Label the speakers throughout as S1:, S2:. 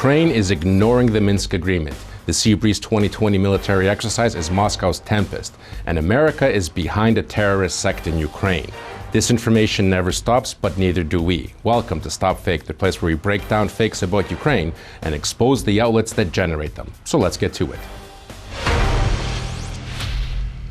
S1: Ukraine is ignoring the Minsk Agreement. The Sea Breeze 2020 military exercise is Moscow's Tempest, and America is behind a terrorist sect in Ukraine. Disinformation never stops, but neither do we. Welcome to StopFake, the place where we break down fakes about Ukraine and expose the outlets that generate them. So let's get to it.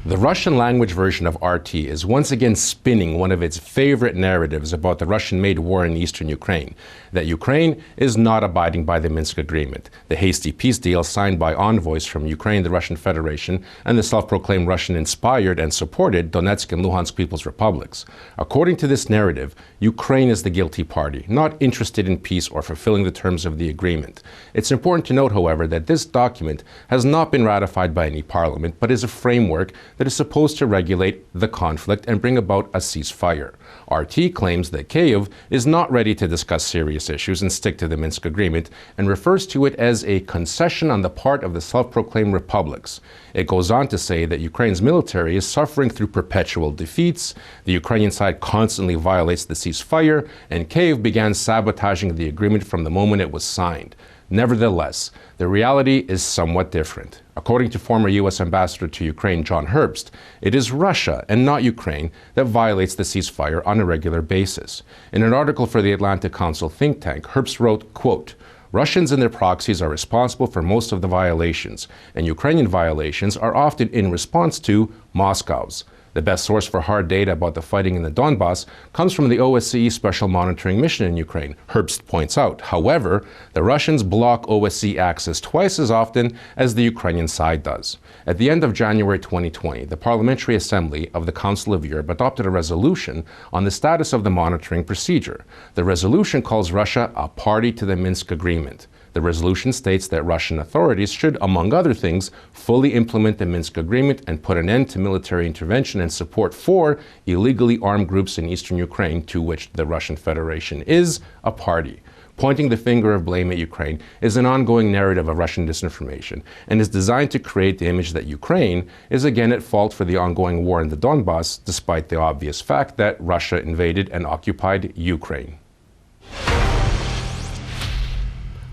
S1: The Russian language version of RT is once again spinning one of its favorite narratives about the Russian-made war in eastern Ukraine, that Ukraine is not abiding by the Minsk Agreement, the hasty peace deal signed by envoys from Ukraine, the Russian Federation, and the self-proclaimed Russian-inspired and supported Donetsk and Luhansk People's Republics. According to this narrative, Ukraine is the guilty party, not interested in peace or fulfilling the terms of the agreement. It's important to note, however, that this document has not been ratified by any parliament, but is a framework that is supposed to regulate the conflict and bring about a ceasefire. RT claims that Kyiv is not ready to discuss serious issues and stick to the Minsk Agreement, and refers to it as a concession on the part of the self-proclaimed republics. It goes on to say that Ukraine's military is suffering through perpetual defeats, the Ukrainian side constantly violates the ceasefire, and Kyiv began sabotaging the agreement from the moment it was signed. Nevertheless, the reality is somewhat different. According to former U.S. Ambassador to Ukraine John Herbst, it is Russia and not Ukraine that violates the ceasefire on a regular basis. In an article for the Atlantic Council think tank, Herbst wrote, quote, "Russians and their proxies are responsible for most of the violations, and Ukrainian violations are often in response to Moscow's. The best source for hard data about the fighting in the Donbass comes from the OSCE Special Monitoring Mission in Ukraine," Herbst points out. However, the Russians block OSCE access twice as often as the Ukrainian side does. At the end of January 2020, the Parliamentary Assembly of the Council of Europe adopted a resolution on the status of the monitoring procedure. The resolution calls Russia a party to the Minsk Agreement. The resolution states that Russian authorities should, among other things, fully implement the Minsk Agreement and put an end to military intervention and support for illegally armed groups in eastern Ukraine, to which the Russian Federation is a party. Pointing the finger of blame at Ukraine is an ongoing narrative of Russian disinformation and is designed to create the image that Ukraine is again at fault for the ongoing war in the Donbass, despite the obvious fact that Russia invaded and occupied Ukraine.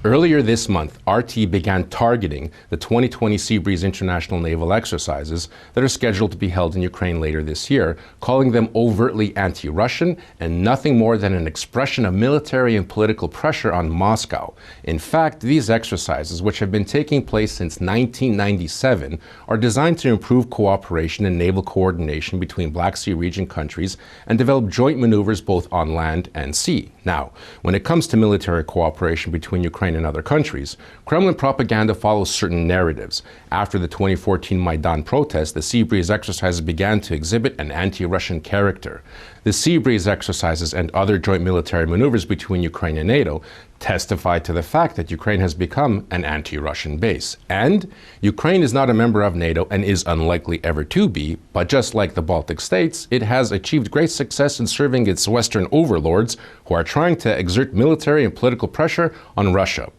S1: Earlier this month, RT began targeting the 2020 Sea Breeze international naval exercises that are scheduled to be held in Ukraine later this year, calling them overtly anti-Russian and nothing more than an expression of military and political pressure on Moscow. In fact, these exercises, which have been taking place since 1997, are designed to improve cooperation and naval coordination between Black Sea region countries and develop joint maneuvers both on land and sea. Now, when it comes to military cooperation between Ukraine and other countries, Kremlin propaganda follows certain narratives. After the 2014 Maidan protests, the Sea Breeze exercises began to exhibit an anti-Russian character. The Sea Breeze exercises and other joint military maneuvers between Ukraine and NATO testify to the fact that Ukraine has become an anti-Russian base. And Ukraine is not a member of NATO and is unlikely ever to be, but just like the Baltic states, it has achieved great success in serving its Western overlords who are trying to exert military and political pressure on Russia.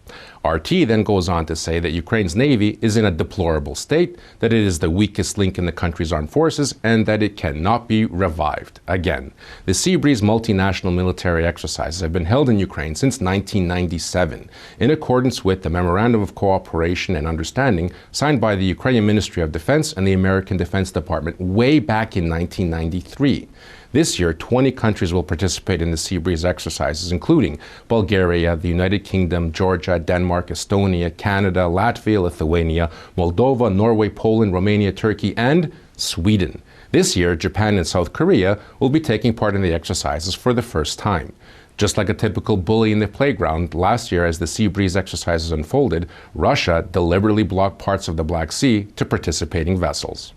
S1: RT then goes on to say that Ukraine's navy is in a deplorable state, that it is the weakest link in the country's armed forces, and that it cannot be revived. Again, the Sea Breeze multinational military exercises have been held in Ukraine since 1997, in accordance with the Memorandum of Cooperation and Understanding signed by the Ukrainian Ministry of Defense and the American Defense Department way back in 1993. This year, 20 countries will participate in the Sea Breeze exercises, including Bulgaria, the United Kingdom, Georgia, Denmark, Estonia, Canada, Latvia, Lithuania, Moldova, Norway, Poland, Romania, Turkey, and Sweden. This year, Japan and South Korea will be taking part in the exercises for the first time. Just like a typical bully in the playground, last year as the Sea Breeze exercises unfolded, Russia deliberately blocked parts of the Black Sea to participating vessels.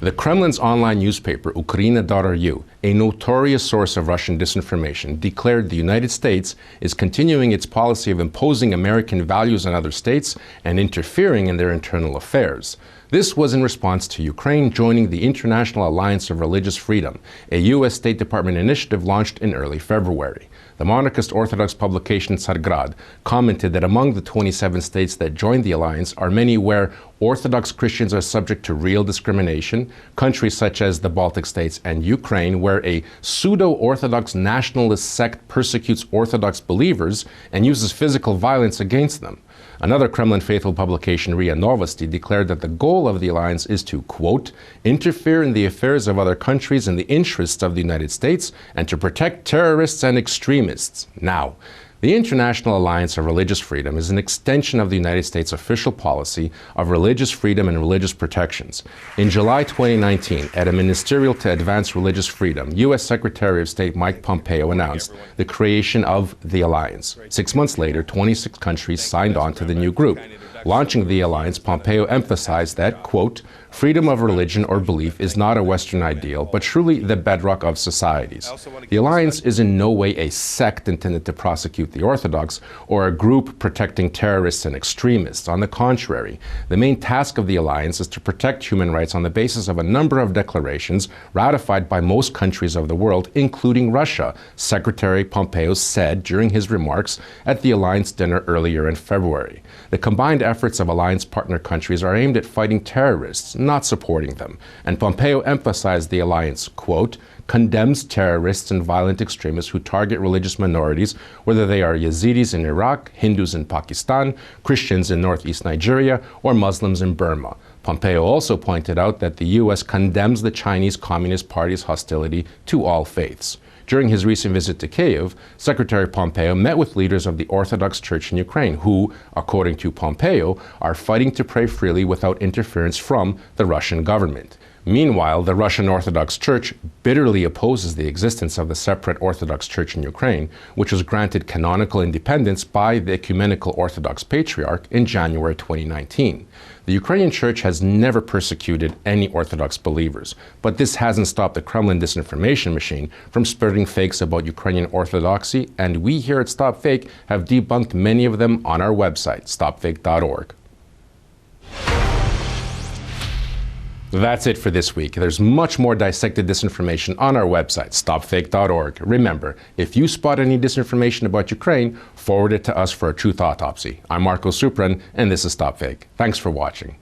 S1: The Kremlin's online newspaper, Ukraina.ru, a notorious source of Russian disinformation, declared the United States is continuing its policy of imposing American values on other states and interfering in their internal affairs. This was in response to Ukraine joining the International Alliance of Religious Freedom, a U.S. State Department initiative launched in early February. The monarchist Orthodox publication Tsargrad commented that among the 27 states that joined the alliance are many where Orthodox Christians are subject to real discrimination, countries such as the Baltic states and Ukraine, where a pseudo-Orthodox nationalist sect persecutes Orthodox believers and uses physical violence against them. Another Kremlin faithful publication, RIA Novosti, declared that the goal of the alliance is to, quote, interfere in the affairs of other countries in the interests of the United States and to protect terrorists and extremists. Now, the International Alliance of Religious Freedom is an extension of the United States official policy of religious freedom and religious protections. In July 2019, at a ministerial to advance religious freedom, U.S. Secretary of State Mike Pompeo announced the creation of the alliance. 6 months later, 26 countries signed on to the new group. Launching the alliance, Pompeo emphasized that, quote, freedom of religion or belief is not a Western ideal, but truly the bedrock of societies. The alliance is in no way a sect intended to prosecute the Orthodox or a group protecting terrorists and extremists. On the contrary, the main task of the alliance is to protect human rights on the basis of a number of declarations ratified by most countries of the world, including Russia, Secretary Pompeo said during his remarks at the alliance dinner earlier in February. The combined efforts of alliance partner countries are aimed at fighting terrorists, not supporting them. And Pompeo emphasized the alliance, quote, condemns terrorists and violent extremists who target religious minorities, whether they are Yazidis in Iraq, Hindus in Pakistan, Christians in northeast Nigeria, or Muslims in Burma. Pompeo also pointed out that the U.S. condemns the Chinese Communist Party's hostility to all faiths. During his recent visit to Kyiv, Secretary Pompeo met with leaders of the Orthodox Church in Ukraine who, according to Pompeo, are fighting to pray freely without interference from the Russian government. Meanwhile, the Russian Orthodox Church bitterly opposes the existence of the separate Orthodox Church in Ukraine, which was granted canonical independence by the Ecumenical Orthodox Patriarch in January 2019. The Ukrainian Church has never persecuted any Orthodox believers, but this hasn't stopped the Kremlin disinformation machine from spreading fakes about Ukrainian Orthodoxy, and we here at StopFake have debunked many of them on our website, StopFake.org. That's it for this week. There's much more dissected disinformation on our website, StopFake.org. Remember, if you spot any disinformation about Ukraine, forward it to us for a truth autopsy. I'm Marko Suprun, and this is StopFake. Thanks for watching.